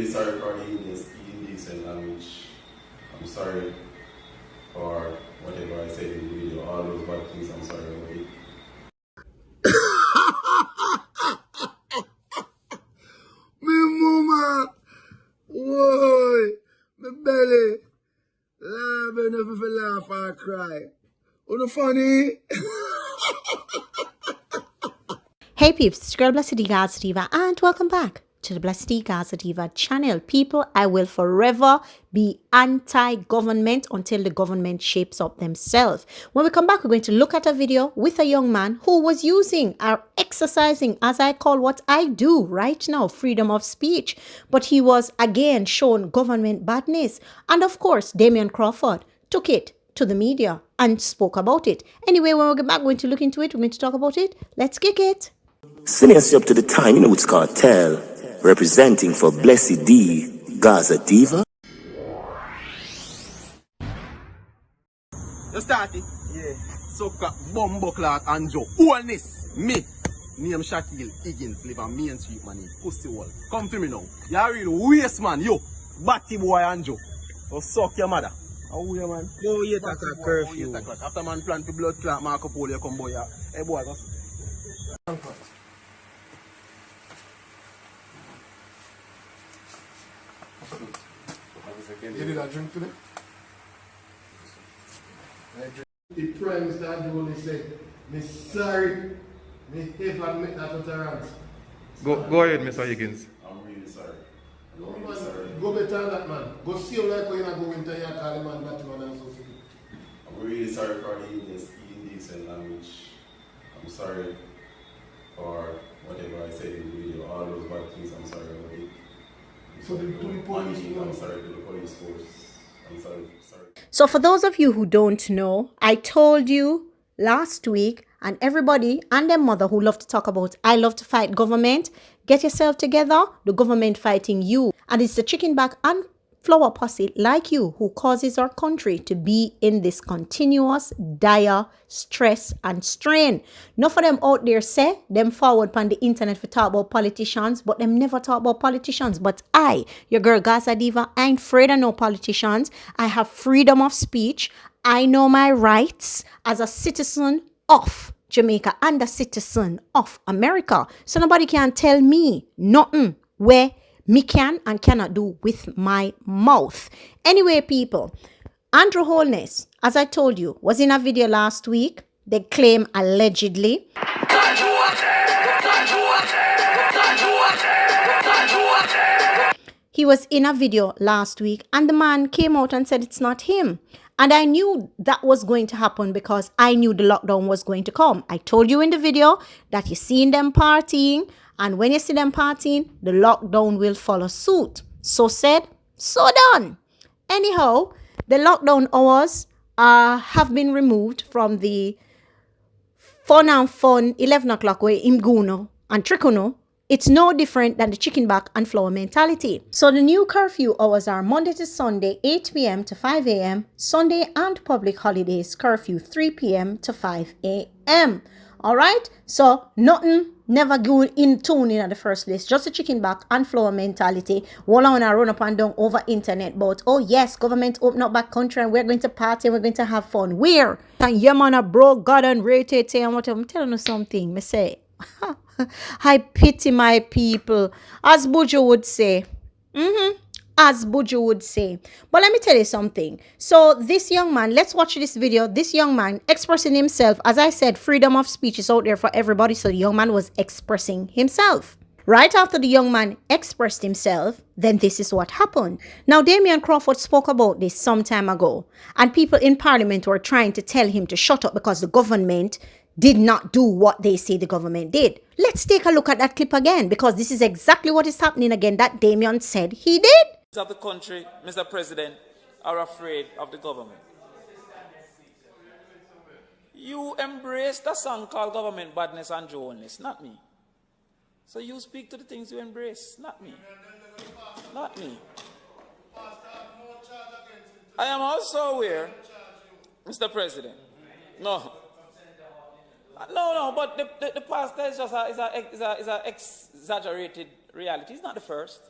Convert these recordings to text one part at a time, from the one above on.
really sorry for the indecent language. I'm sorry for whatever I said in the video. All those bad things, I'm sorry about it. Me mama, whoa, me belly, laughing if I laugh or cry. What funny? Hey peeps, it's your girl Blessed Gaza Diva and welcome back to the Blessed Gaza Diva channel. People, I will forever be anti-government until the government shapes up themselves. When we come back, we're going to look at a video with a young man who was using or exercising, as I call what I do right now, freedom of speech. But he was again shown government badness. And of course, Damion Crawford took it to the media and spoke about it. Anyway, when we get back, we're going to look into it. We're going to talk about it. Let's kick it. Sending us up to the time, you know it's Kartel, representing for Blessed D, Gaza Diva. You start it? Yeah. Sucker, bumbo clock, and Joe. Holness, me. Name Shaquille Higgins, live on Main Street, man, in Pussy Wall. Come to me now. You're real waste, man, yo. Batty boy and Joe. Oh, suck your mother. How are you, man? Go 8 o'clock curfew. 8 o'clock. After man plan to blood clot, Marco Polo, come boy. Hey, boy, go. You did a drink today? The Prime Minister only said, me sorry, me ever make that utterance. Go ahead, Mr. Higgins. I'm really sorry. No, man, go better than that, man. Go see him like when you go into your call him and Batman and so forth. I'm really sorry for the indecent language. I'm sorry for whatever I said in the video. All those bad things, I'm sorry about it. So the police, I'm sorry to the police force. I'm sorry. So for those of you who don't know, I told you last week, and everybody and their mother who love to talk about, I love to fight government, get yourself together, the government fighting you. And it's the chicken back and flower posse like you who causes our country to be in this continuous dire stress and strain. Enough of them out there say them forward on the internet for talk about politicians, but them never talk about politicians. But I, your girl Gaza Diva, I ain't afraid of no politicians. I have freedom of speech. I know my rights as a citizen of Jamaica and a citizen of America. So nobody can tell me nothing where me can and cannot do with my mouth. Anyway, people, Andrew Holness, as I told you, was in a video last week. They claim allegedly he was in a video last week and the man came out and said it's not him. And I knew that was going to happen because I knew the lockdown was going to come. I told you in the video that you seen them partying, and when you see them partying, the lockdown will follow suit. So said, so done. Anyhow, the lockdown hours have been removed from the fun 11 o'clock where Imguno and Trikuno. It's no different than the chicken back and flour mentality. So the new curfew hours are Monday to Sunday, 8 p.m. to 5 a.m. Sunday and public holidays, curfew 3 p.m. to 5 a.m. All right? So nothing never go in tune in the first place. Just the chicken back and flour mentality. While I want to run up and down over internet about, oh yes, government open up back country and we're going to party and we're going to have fun. Where? And yeah man, a bro, God and rated and what I'm telling you something. Me say, I pity my people, as Buju would say. As Buju would say. But let me tell you something. So this young man, let's watch this video. This young man expressing himself. As I said, freedom of speech is out there for everybody. So the young man was expressing himself. Right after the young man expressed himself, then this is what happened. Now, Damion Crawford spoke about this some time ago. And people in parliament were trying to tell him to shut up because the government did not do what they say the government did. Let's take a look at that clip again, because this is exactly what is happening again that Damion said he did. Of the country, Mr. President, are afraid of the government. You embraced a song called Government Badness and Holness, not me. So you speak to the things you embrace, not me. Not me. I am also aware, Mr. President, no, but the pastor is just a exaggerated reality. He's not the first.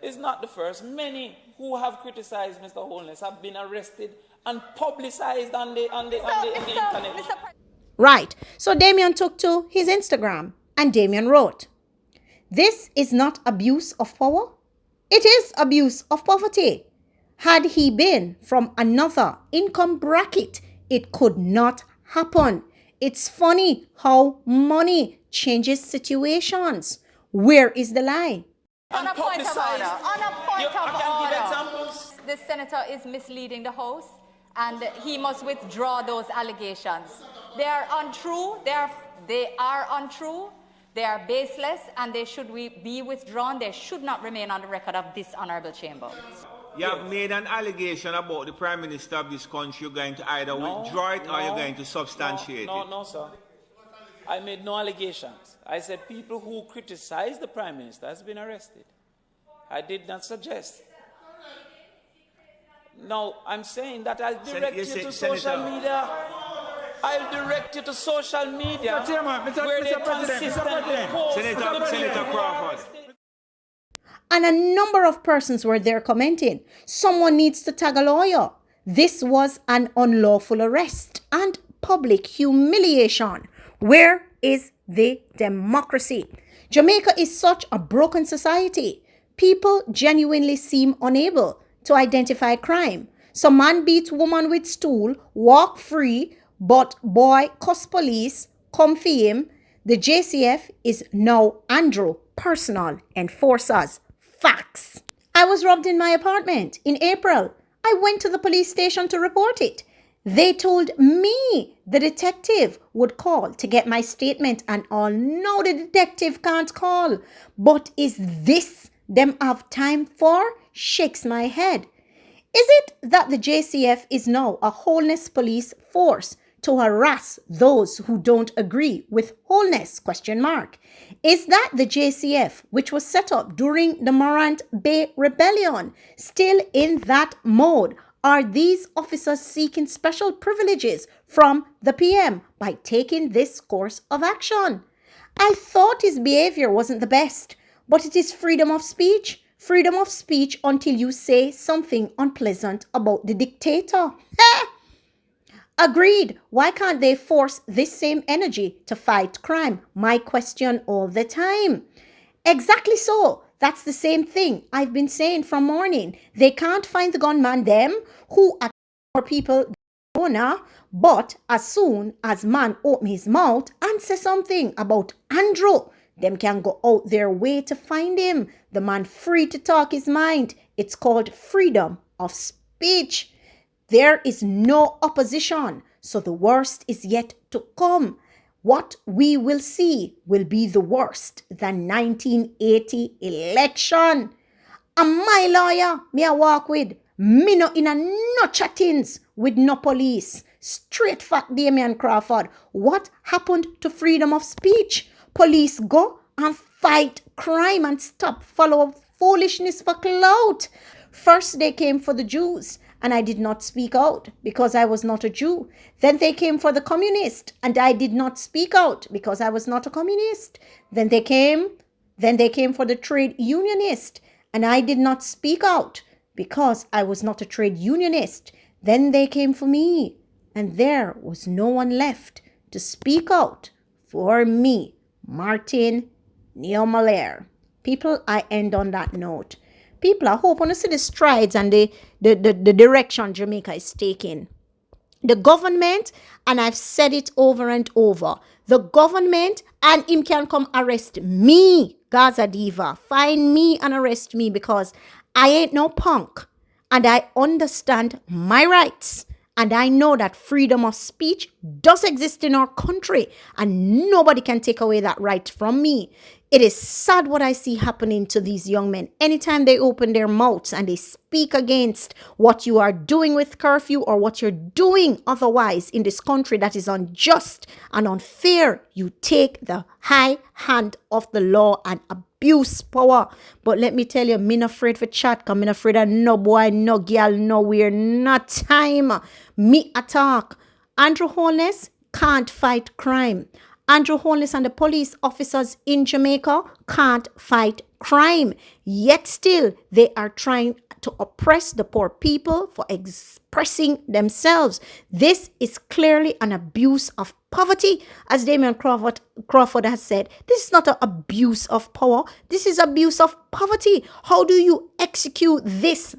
is not the first. Many who have criticized Mr. Holness have been arrested and publicized on the internet. Right. So Damion took to his Instagram and Damion wrote, "This is not abuse of power. It is abuse of poverty. Had he been from another income bracket, it could not happen. It's funny how money changes situations. Where is the lie?" On a point of order, Give examples. the senator is misleading the House, and he must withdraw those allegations. They are untrue. They are untrue. They are baseless, and they should be withdrawn. They should not remain on the record of this honourable chamber. You have made an allegation about the Prime Minister of this country. You're going to either withdraw it or you're going to substantiate it. No, sir. I made no allegations. I said people who criticize the Prime Minister has been arrested. I did not suggest. No, I'm saying that I'll direct you to social media. I'll direct you to social media where they consistently post. Senator Crawford. And a number of persons were there commenting, "Someone needs to tag a lawyer. This was an unlawful arrest and public humiliation. Where is the democracy? Jamaica is such a broken society. People genuinely seem unable to identify crime. Some man beats woman with stool, walk free, but boy cuss police, come for him. The JCF is now Andrew, personal enforcers. Facts." I was robbed in my apartment in April. I went to the police station to report it. They told me the detective would call to get my statement and all. No, the detective can't call. But is this them have time for? Shakes my head. Is it that the JCF is now a Holness police force to harass those who don't agree with Holness? ? Is that the JCF, which was set up during the Morant Bay Rebellion, still in that mode? Are these officers seeking special privileges from the PM by taking this course of action? I thought his behavior wasn't the best, but it is freedom of speech. Freedom of speech until you say something unpleasant about the dictator. Agreed. Why can't they force this same energy to fight crime? My question all the time. Exactly so. That's the same thing I've been saying from morning. They can't find the gunman them who are more people owner, but as soon as man open his mouth and say something about Andrew, them can go out their way to find him. The man free to talk his mind. It's called freedom of speech. There is no opposition, so the worst is yet to come. What we will see will be the worst than 1980 election. And my lawyer, me a walk with, me no in a no chattings with no police. Straight fact, Damion Crawford. What happened to freedom of speech? Police go and fight crime and stop follow foolishness for clout. First they came for the Jews, and I did not speak out because I was not a Jew. Then they came for the communist, and I did not speak out because I was not a communist. Then they came for the trade unionist, and I did not speak out because I was not a trade unionist. Then they came for me, and there was no one left to speak out for me. Martin Neomalair. People, I end on that note. People, I hope want to see the strides and the direction Jamaica is taking. The government, and I've said it over and over, the government and him can come arrest me, Gaza Diva. Find me and arrest me because I ain't no punk. And I understand my rights. And I know that freedom of speech does exist in our country. And nobody can take away that right from me. It is sad what I see happening to these young men. Anytime they open their mouths and they speak against what you are doing with curfew or what you're doing otherwise in this country that is unjust and unfair, you take the high hand of the law and abuse power. But let me tell you, me not afraid for chat, because me not afraid of no boy, no girl, nowhere, no time. Me attack. Andrew Holness can't fight crime. Andrew Holness and the police officers in Jamaica can't fight crime. Yet still, they are trying to oppress the poor people for expressing themselves. This is clearly an abuse of poverty. As Damion Crawford has said, this is not an abuse of power. This is abuse of poverty. How do you execute this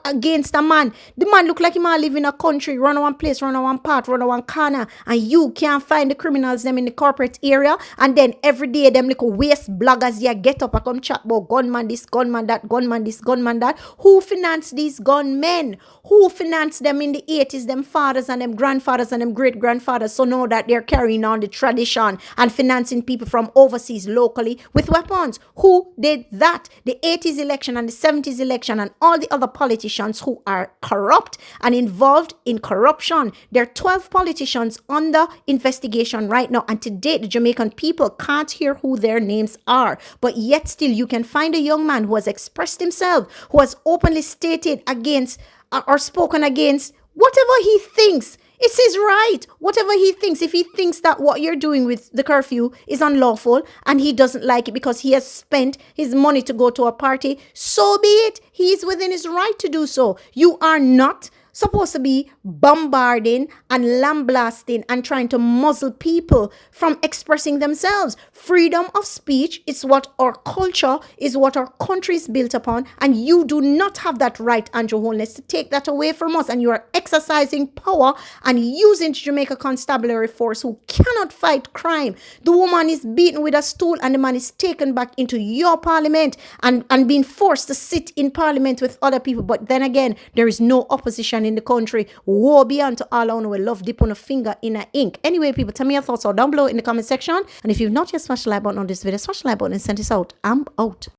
against a man? The man look like he might live in a country, run one place, run one part, run one corner, and you can't find the criminals them in the corporate area, and then every day them little waste bloggers here get up and come chat about gunman this, gunman that, gunman this, gunman that. Who financed these gunmen? Who financed them in the 80s? Them fathers and them grandfathers and them great-grandfathers. So now that they're carrying on the tradition and financing people from overseas locally with weapons. Who did that? The 80s election and the 70s election and all the other politicians who are corrupt and involved in corruption. There are 12 politicians under investigation right now, and to date the Jamaican people can't hear who their names are. But yet still you can find a young man who has expressed himself, who has openly stated against or spoken against whatever he thinks. It's his right. Whatever he thinks. If he thinks that what you're doing with the curfew is unlawful and he doesn't like it because he has spent his money to go to a party, so be it. He is within his right to do so. You are not supposed to be bombarding and lambasting and trying to muzzle people from expressing themselves. Freedom of speech is what our culture, is what our country is built upon, and you do not have that right, Andrew Holness, to take that away from us. And you are exercising power and using Jamaica Constabulary Force, who cannot fight crime. The woman is beaten with a stool and the man is taken back into your parliament and being forced to sit in parliament with other people. But then again, there is no opposition in the country. Woe be unto all who will love dip on a finger in a ink. Anyway, people, tell me your thoughts down below in the comment section. And if you've not yet smashed the like button on this video, smash the like button and send this out. I'm out.